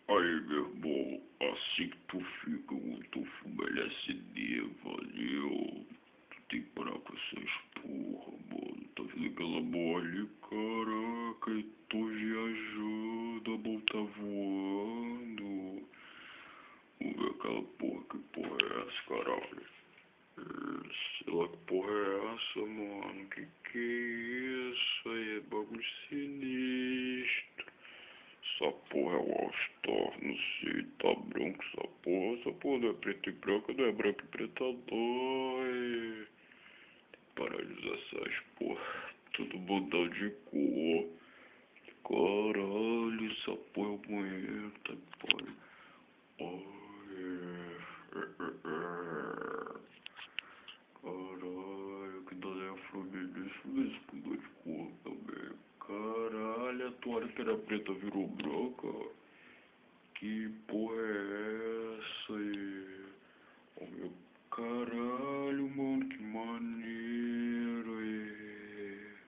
Aí, meu irmão, assim que tu fica com teu filme LSD, valeu. Tu tem que parar com essas porra, mano. Tá vendo aquela mole? Caraca, eu tô viajando, a mão tá voando. Vamos ver aquela porra, que porra é essa, caralho? Sei lá que porra é essa, mano. Que é isso aí? É bagulho sinistro. Essa porra é o All-Star, não sei, tá branco essa porra não é preto e branco, não é branco e preto, dói. Tem que parar de usar essas porra, tudo mudar de cor. Caralho, essa porra é o banheiro, tá pariu. Caralho, que dói a fluminense, isso mudou de cor também. Caralho, a toalha que era preta virou branca. Que porra é essa aí? Oh, meu caralho.